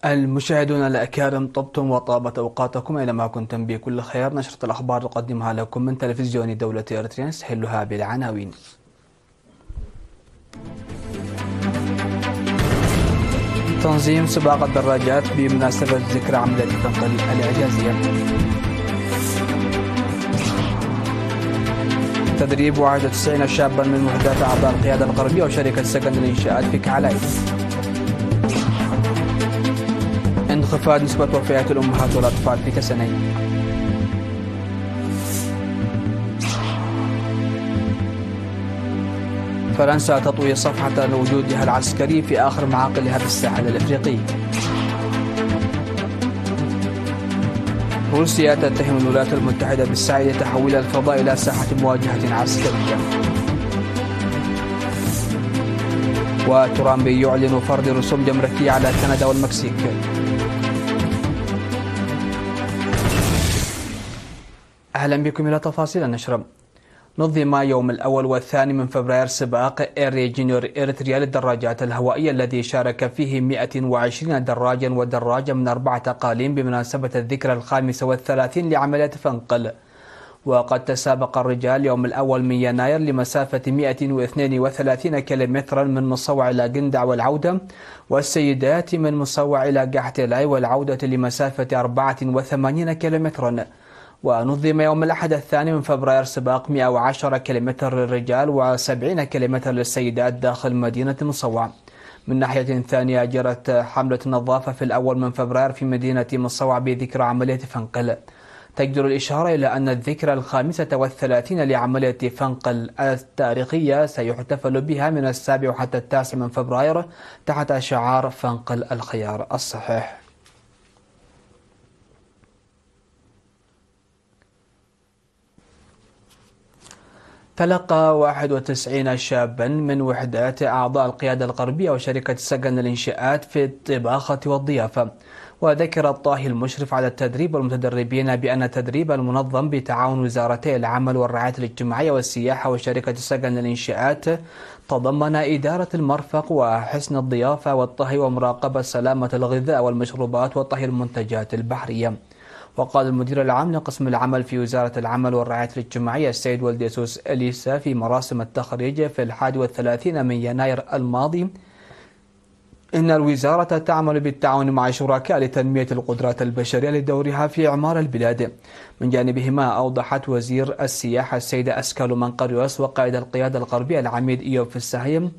المشاهدون الأكارم، طبتم وطابت أوقاتكم أينما كنتم بكل خير. نشرة الأخبار نقدمها لكم من تلفزيون دولة إريتريا، نستهلها بالعناوين. تنظيم سباق الدراجات بمناسبة ذكرى عملية فنقل الإعجازية. تدريب 91 شابا من وحدات أعضاء القيادة الغربية وشركة سكن الإنشاءات في كعلايد. انخفاض نسبة وفيات الأمهات والأطفال في كسنين. فرنسا تطوي صفحة وجودها العسكري في آخر معاقلها في الساحل الأفريقي. روسيا تتهم الولايات المتحدة بالسعي لتحويل الفضاء إلى ساحة مواجهة عسكرية. وترامب يعلن فرض رسوم جمركية على كندا والمكسيك. أهلا بكم إلى تفاصيل النشرة. نظم يوم الأول والثاني من فبراير سباق إير جونيور إريتريا للدراجات الهوائية الذي شارك فيه 120 دراجا ودراجة من 4 أقاليم بمناسبة الذكرى 35 لعملية فنقل. وقد تسابق الرجال يوم الأول من يناير لمسافة 132 كيلومترا من مصوع إلى قندع والعودة، والسيدات من مصوع إلى قحتلاي والعودة لمسافة 84 كيلومترا. ونظم يوم الأحد الثاني من فبراير سباق 110 كيلومتر للرجال و70 كيلومتر للسيدات داخل مدينة مصوع. من ناحية ثانية جرت حملة النظافة في الأول من فبراير في مدينة مصوع بذكرى عملية فنقل. تجدر الإشارة إلى أن الذكرى 35 لعملية فنقل التاريخية سيحتفل بها من 7 حتى 9 من فبراير تحت شعار فنقل الخيار الصحيح. تلقى 91 شابا من وحدات أعضاء القيادة الغربية وشركة سكن الإنشاءات في الطباخة والضيافة. وذكر الطاهي المشرف على التدريب والمتدربين بأن التدريب المنظم بتعاون وزارتي العمل والرعاية الاجتماعية والسياحة وشركة سكن الإنشاءات تضمن إدارة المرفق وحسن الضيافة والطهي ومراقبة سلامة الغذاء والمشروبات وطهي المنتجات البحرية. وقال المدير العام لقسم العمل في وزارة العمل والرعاية الاجتماعية السيد ولديسوس إليسا في مراسم التخريج في 31 من يناير الماضي إن الوزارة تعمل بالتعاون مع شركاء لتنمية القدرات البشرية لدورها في إعمار البلاد. من جانبهما أوضحت وزير السياحة السيدة أسكالو منقريوس وقائد القيادة الغربية العميد إيوب فالسهيم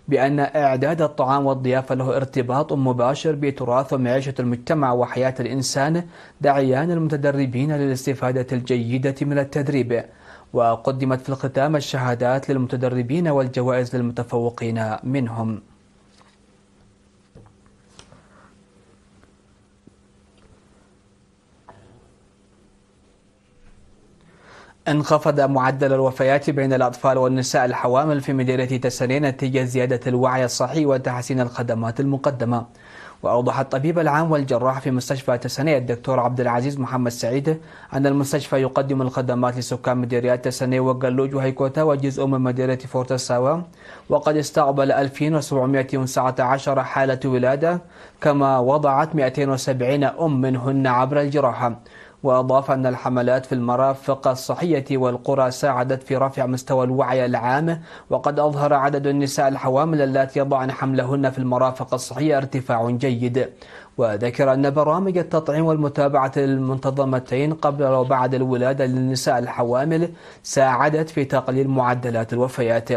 بأن إعداد الطعام والضيافة له ارتباط مباشر بتراث ومعيشة المجتمع وحياة الإنسان، داعيان المتدربين للاستفادة الجيدة من التدريب. وقدمت في الختام الشهادات للمتدربين والجوائز للمتفوقين منهم. انخفض معدل الوفيات بين الأطفال والنساء الحوامل في مدينة تسنين نتيجة زيادة الوعي الصحي وتحسين الخدمات المقدمة. وأوضح الطبيب العام والجراح في مستشفى تسنية الدكتور عبد العزيز محمد سعيد أن المستشفى يقدم الخدمات لسكان مديريات تسنية وقلوج وهيكوتا وجزء من مدينة فورتساوا، وقد استقبل 2719 حالة ولادة، كما وضعت 270 منهن عبر الجراحة. وأضاف أن الحملات في المرافق الصحية والقرى ساعدت في رفع مستوى الوعي العام، وقد أظهر عدد النساء الحوامل اللاتي يضعن حملهن في المرافق الصحية ارتفاع جيد. وذكر أن برامج التطعيم والمتابعة المنتظمتين قبل وبعد الولادة للنساء الحوامل ساعدت في تقليل معدلات الوفيات.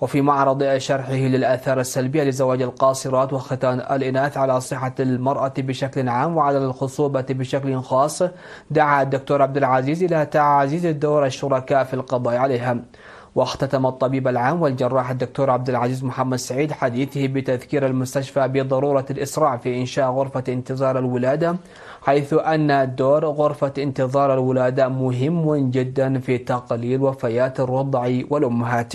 وفي معرض شرحه للآثار السلبية لزواج القاصرات وختان الإناث على صحة المرأة بشكل عام وعلى الخصوبة بشكل خاص، دعا الدكتور عبد العزيز إلى تعزيز دور الشركاء في القضاء عليها. واختتم الطبيب العام والجراح الدكتور عبد العزيز محمد سعيد حديثه بتذكير المستشفى بضرورة الإسراع في إنشاء غرفة انتظار الولادة، حيث أن دور غرفة انتظار الولادة مهم جدا في تقليل وفيات الرضع والأمهات.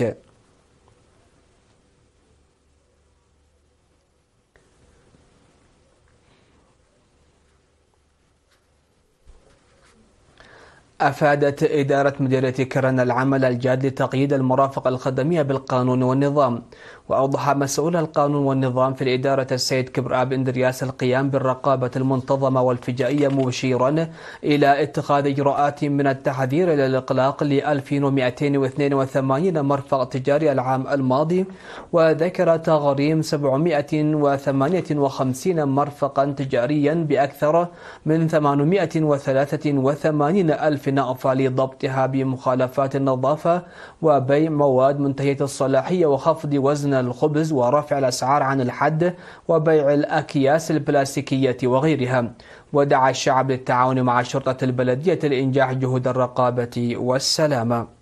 أفادت إدارة مديرية كرن العمل الجاد لتقييد المرافق الخدمية بالقانون والنظام. وأوضح مسؤول القانون والنظام في الإدارة السيد كبراب إندرياس القيام بالرقابة المنتظمة والفجائية، مشيرا إلى اتخاذ إجراءات من التحذير إلى الإغلاق ل 2282 مرفق تجاري العام الماضي، وذكر تغريم 758 مرفقا تجاريا بأكثر من 883 ألف نقفة لضبطها بمخالفات النظافة وبيع مواد منتهية الصلاحية وخفض وزن الخبز ورفع الأسعار عن الحد وبيع الأكياس البلاستيكية وغيرها. ودعا الشعب للتعاون مع شرطة البلدية لإنجاح جهود الرقابة والسلامة.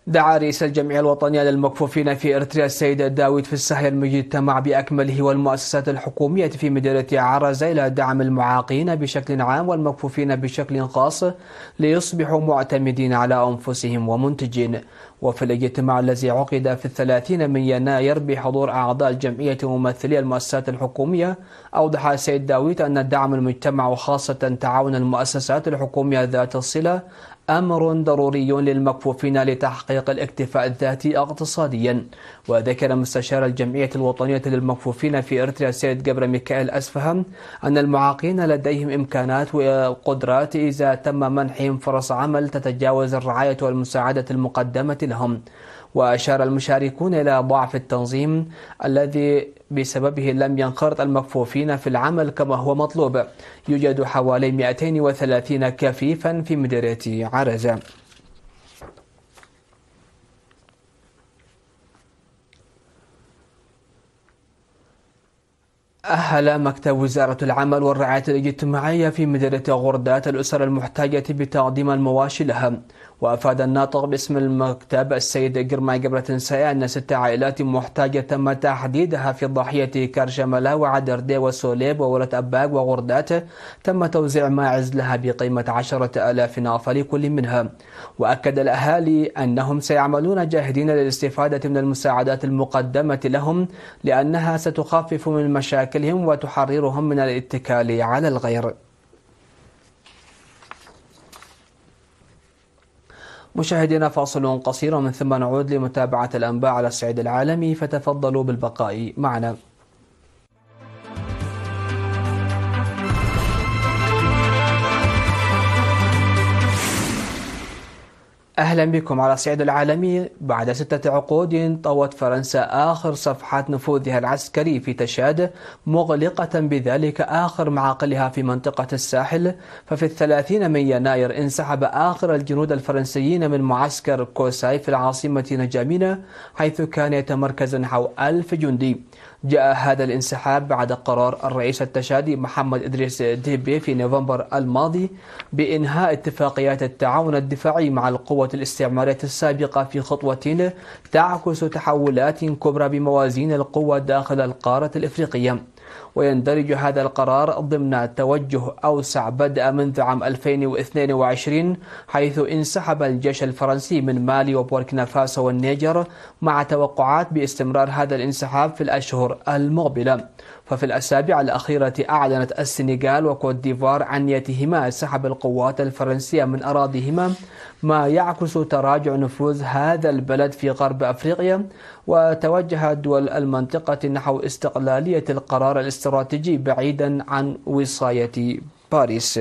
دعا رئيس الجمعية الوطنية للمكفوفين في إريتريا السيد داوود في السهل المجتمع بأكمله والمؤسسات الحكومية في مدينة عرزة إلى دعم المعاقين بشكل عام والمكفوفين بشكل خاص ليصبحوا معتمدين على أنفسهم ومنتجين. وفي الاجتماع الذي عقد في 30 من يناير بحضور أعضاء الجمعية وممثلي المؤسسات الحكومية، أوضح السيد داوود أن دعم المجتمع وخاصة تعاون المؤسسات الحكومية ذات الصلة أمر ضروري للمكفوفين لتحقيق الاكتفاء الذاتي اقتصاديا. وذكر مستشار الجمعية الوطنية للمكفوفين في إريتريا السيد جبر ميكائيل أسفهم أن المعاقين لديهم إمكانات وقدرات إذا تم منحهم فرص عمل تتجاوز الرعاية والمساعدة المقدمة لهم. وأشار المشاركون إلى ضعف التنظيم الذي بسببه لم ينخرط المكفوفين في العمل كما هو مطلوب. يوجد حوالي 230 كفيفا في مديرية عرزة. أهل مكتب وزارة العمل والرعاية الاجتماعية في مدينة غردات الأسر المحتاجة بتقديم المواشي لها. وأفاد الناطق باسم المكتب السيد جرماي جبرتنساي أن 6 عائلات محتاجة تم تحديدها في ضاحية كرشملا وعدردي وسوليب وولة أباق وغردات تم توزيع ماعز لها بقيمة 10,000 ناقة لكل منها. وأكد الأهالي أنهم سيعملون جاهدين للاستفادة من المساعدات المقدمة لهم لأنها ستخفف من مشاكلهم وتحررهم من الاتكال على الغير. مشاهدينا، فاصل قصير ومن ثم نعود لمتابعة الأنباء على الصعيد العالمي، فتفضلوا بالبقاء معنا. أهلا بكم على الصعيد العالمي. بعد 6 عقود طوت فرنسا آخر صفحات نفوذها العسكري في تشاد، مغلقة بذلك آخر معاقلها في منطقة الساحل. ففي 30 من يناير انسحب آخر الجنود الفرنسيين من معسكر كوساي في العاصمة نجامينا، حيث كان يتمركز نحو 1000 جندي. جاء هذا الانسحاب بعد قرار الرئيس التشادي محمد إدريس ديبي في نوفمبر الماضي بإنهاء اتفاقيات التعاون الدفاعي مع القوة الاستعمارية السابقة في خطوة تعكس تحولات كبرى بموازين القوة داخل القارة الإفريقية. ويندرج هذا القرار ضمن توجه أوسع بدأ منذ عام 2022، حيث انسحب الجيش الفرنسي من مالي وبوركينا فاسو والنيجر، مع توقعات باستمرار هذا الانسحاب في الأشهر المقبلة. ففي الأسابيع الأخيرة أعلنت السنغال وكوت ديفوار عن نيتهما سحب القوات الفرنسية من أراضيهما، ما يعكس تراجع نفوذ هذا البلد في غرب أفريقيا. وتوجه دول المنطقة نحو استقلالية القرار الاستراتيجي بعيدا عن وصاية باريس.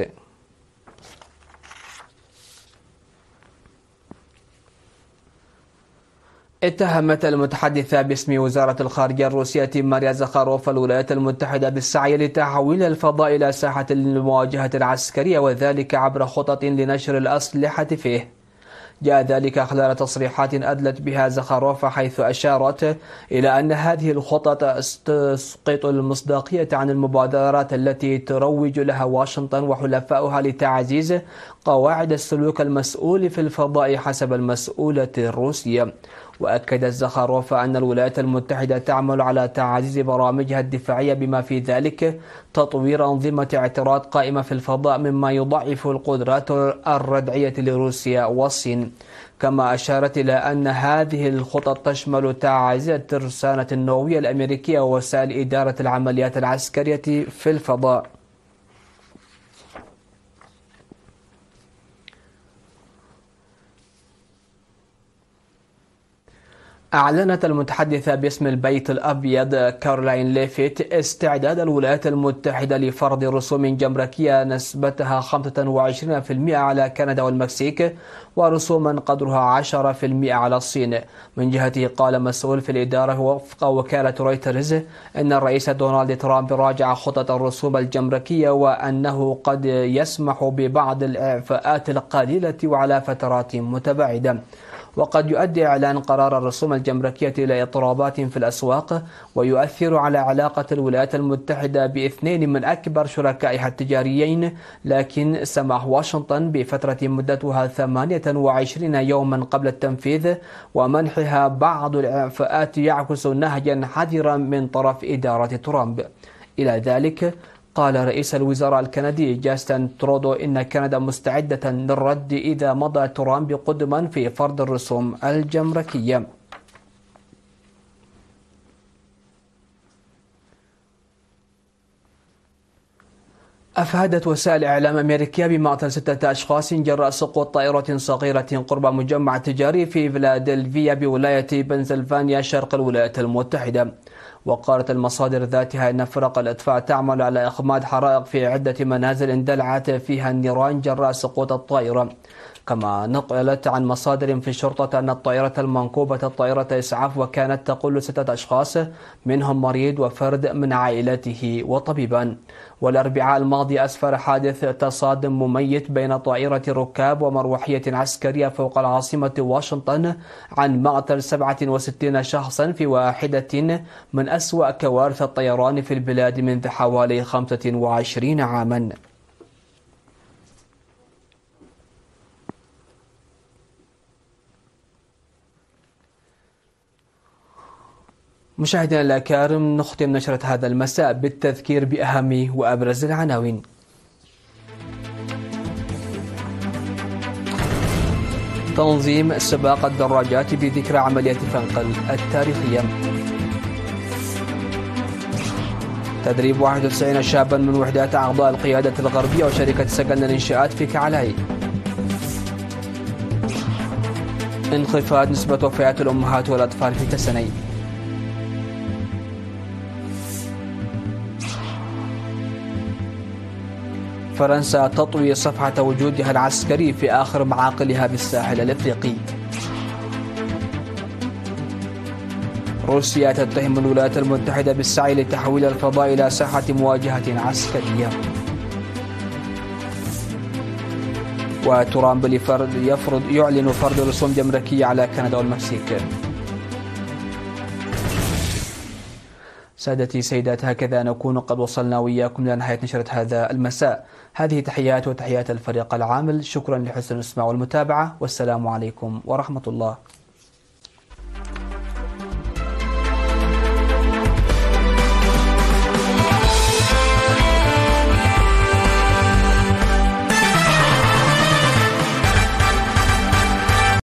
اتهمت المتحدثة باسم وزارة الخارجية الروسية ماريا زخاروف الولايات المتحدة بالسعي لتحويل الفضاء إلى ساحة للمواجهة العسكرية، وذلك عبر خطط لنشر الأسلحة فيه. جاء ذلك خلال تصريحات أدلت بها زخاروف، حيث أشارت إلى أن هذه الخطط تسقط المصداقية عن المبادرات التي تروج لها واشنطن وحلفائها لتعزيز قواعد السلوك المسؤول في الفضاء حسب المسؤولة الروسية. وأكدت زخاروف أن الولايات المتحدة تعمل على تعزيز برامجها الدفاعية بما في ذلك تطوير أنظمة اعتراض قائمة في الفضاء، مما يضعف القدرات الردعية لروسيا والصين. كما أشارت إلى أن هذه الخطط تشمل تعزيز الترسانة النووية الأمريكية ووسائل إدارة العمليات العسكرية في الفضاء. أعلنت المتحدثة باسم البيت الأبيض كارولين ليفيت استعداد الولايات المتحدة لفرض رسوم جمركية نسبتها 25% على كندا والمكسيك، ورسوما قدرها 10% على الصين. من جهته قال مسؤول في الإدارة وفق وكالة رويترز إن الرئيس دونالد ترامب راجع خطط الرسوم الجمركية، وأنه قد يسمح ببعض الإعفاءات القليلة وعلى فترات متباعدة. وقد يؤدي إعلان قرار الرسوم الجمركية إلى اضطرابات في الأسواق، ويؤثر على علاقة الولايات المتحدة باثنين من أكبر شركائها التجاريين. لكن سمح واشنطن بفترة مدتها 28 يوما قبل التنفيذ ومنحها بعض الإعفاءات يعكس نهجا حذرا من طرف إدارة ترامب. إلى ذلك قال رئيس الوزراء الكندي جاستن ترودو إن كندا مستعدة للرد إذا مضى ترامب قدما في فرض الرسوم الجمركية. أفادت وسائل إعلام أمريكية بمقتل 6 أشخاص جراء سقوط طائرة صغيرة قرب مجمع تجاري في فيلادلفيا بولاية بنسلفانيا شرق الولايات المتحدة. وقالت المصادر ذاتها أن فرق الإطفاء تعمل على إخماد حرائق في عدة منازل اندلعت فيها النيران جراء سقوط الطائرة. كما نقلت عن مصادر في الشرطة أن الطائرة المنكوبة طائرة إسعاف، وكانت تقل 6 أشخاص منهم مريض وفرد من عائلته وطبيبان. والأربعاء الماضي أسفر حادث تصادم مميت بين طائرة ركاب ومروحية عسكرية فوق العاصمة واشنطن عن مقتل 67 شخصا في واحدة من أسوأ كوارث الطيران في البلاد منذ حوالي 25 عاما. مشاهدينا الأكارم، نختم نشرة هذا المساء بالتذكير بأهم وأبرز العناوين. تنظيم سباق الدراجات بذكرى عملية فنقل التاريخية. تدريب 91 شابا من وحدات أعضاء القيادة الغربية وشركة سكن الإنشاءات في كعلاي. انخفاض نسبة وفيات الأمهات والأطفال في تسني. فرنسا تطوي صفحة وجودها العسكري في آخر معاقلها بالساحل الإفريقي. روسيا تتهم الولايات المتحدة بالسعي لتحويل الفضاء إلى ساحة مواجهة عسكرية. وترامب يعلن فرض رسوم جمركية على كندا والمكسيك. سادتي سيدات، هكذا نكون قد وصلنا وإياكم لنهاية نشرة هذا المساء. هذه تحيات وتحيات الفريق العامل. شكرا لحسن الاستماع والمتابعة، والسلام عليكم ورحمة الله.